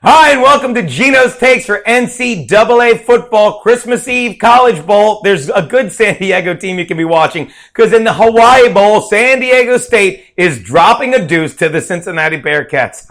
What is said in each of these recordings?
Hi, and welcome to Geno's Takes for NCAA football Christmas Eve College Bowl. There's a good San Diego team you can be watching because in the Hawaii Bowl, San Diego State is dropping a deuce to the Cincinnati Bearcats.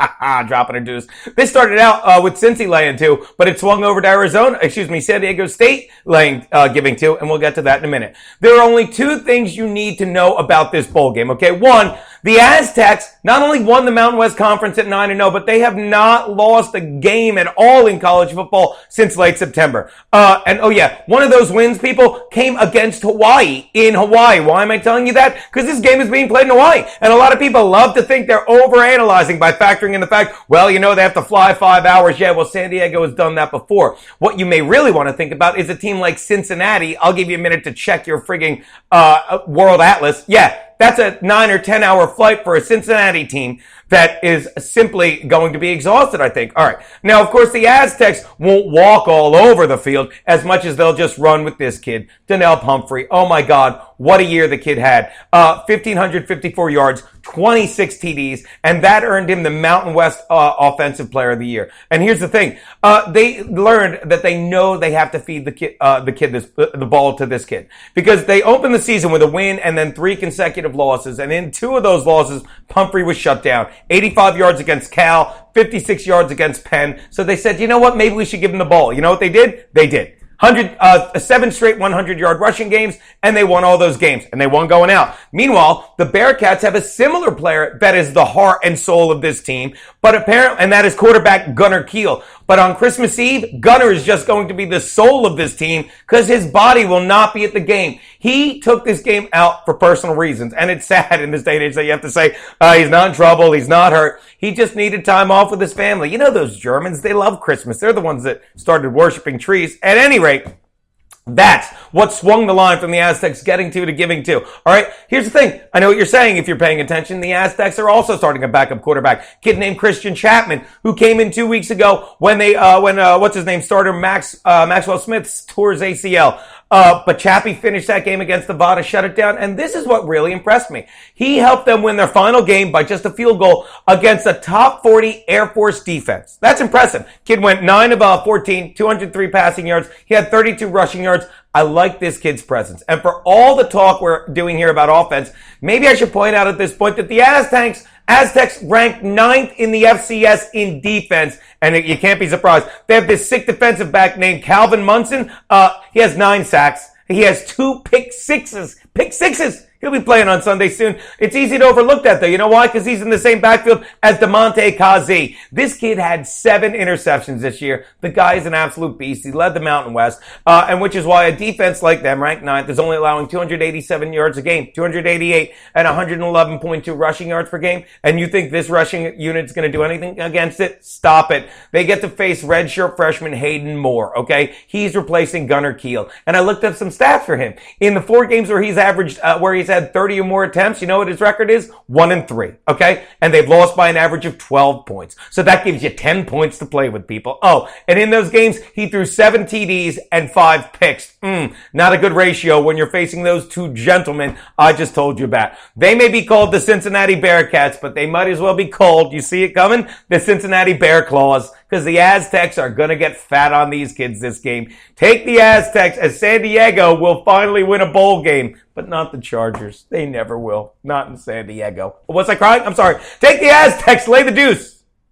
Dropping a deuce. They started out with Cincy laying two, but it swung over to San Diego State giving two, and we'll get to that in a minute. There are only two things you need to know about this bowl game, okay? One, the Aztecs not only won the Mountain West Conference at 9-0, but they have not lost a game at all in college football since late September. One of those wins, people, came against Hawaii in Hawaii. Why am I telling you that? Because this game is being played in Hawaii. And a lot of people love to think they're overanalyzing by factoring in the fact, they have to fly 5 hours. Yeah, well, San Diego has done that before. What you may really want to think about is a team like Cincinnati. I'll give you a minute to check your frigging World Atlas. Yeah. That's a 9 or 10 hour flight for a Cincinnati team that is simply going to be exhausted, I think. All right. Now, of course, the Aztecs won't walk all over the field as much as they'll just run with this kid, Donnell Pumphrey. Oh, my God. What a year the kid had. 1,554 yards, 26 TDs, and that earned him the Mountain West Offensive Player of the Year. And here's the thing. They learned that they know they have to feed the ball to this kid because they opened the season with a win and then 3 consecutive losses. And in 2 of those losses, Pumphrey was shut down. 85 yards against Cal, 56 yards against Penn. So they said, you know what? Maybe we should give him the ball. You know what they did? They did. 7 straight 100-yard rushing games, and they won all those games, and they won going out. Meanwhile, the Bearcats have a similar player that is the heart and soul of this team, and that is quarterback Gunnar Kiel. But on Christmas Eve, Gunnar is just going to be the soul of this team because his body will not be at the game. He took this game out for personal reasons, and it's sad in this day and age that you have to say, he's not in trouble, he's not hurt. He just needed time off with his family. You know those Germans, they love Christmas. They're the ones that started worshiping trees. At any rate, that's what swung the line from the Aztecs getting to giving to. All right, here's the thing. I know what you're saying if you're paying attention. The Aztecs are also starting a backup quarterback, kid named Christian Chapman, who came in 2 weeks ago when starter Maxwell Smith tore his ACL. But Chappie finished that game against Nevada, shut it down, and this is what really impressed me. He helped them win their final game by just a field goal against a top 40 Air Force defense. That's impressive. Kid went 9 of 14, 203 passing yards. He had 32 rushing yards. I like this kid's presence. And for all the talk we're doing here about offense, maybe I should point out at this point that the Aztecs ranked 9th in the FCS in defense, and you can't be surprised. They have this sick defensive back named Calvin Munson. He has 9 sacks. He has 2 pick sixes. Pick sixes! He'll be playing on Sunday soon. It's easy to overlook that, though. You know why? Because he's in the same backfield as DeMonte Kazi. This kid had 7 interceptions this year. The guy is an absolute beast. He led the Mountain West, and which is why a defense like them, ranked 9th, is only allowing 287 yards a game, 288 and 111.2 rushing yards per game. And you think this rushing unit's going to do anything against it? Stop it. They get to face redshirt freshman Hayden Moore, okay? He's replacing Gunnar Kiel. And I looked up some stats for him. In the 4 games where he's had 30 or more attempts, you know what his record is? 1-3, okay? And they've lost by an average of 12 points. So that gives you 10 points to play with, people. Oh, and in those games, he threw 7 TDs and 5 picks. Not a good ratio when you're facing those 2 gentlemen I just told you about. They may be called the Cincinnati Bearcats, but they might as well be called, you see it coming? The Cincinnati Bear Claws, because the Aztecs are going to get fat on these kids this game. Take the Aztecs as San Diego will finally win a bowl game. But not the Chargers. They never will. Not in San Diego. Was I crying? I'm sorry. Take the Aztecs. Lay the deuce.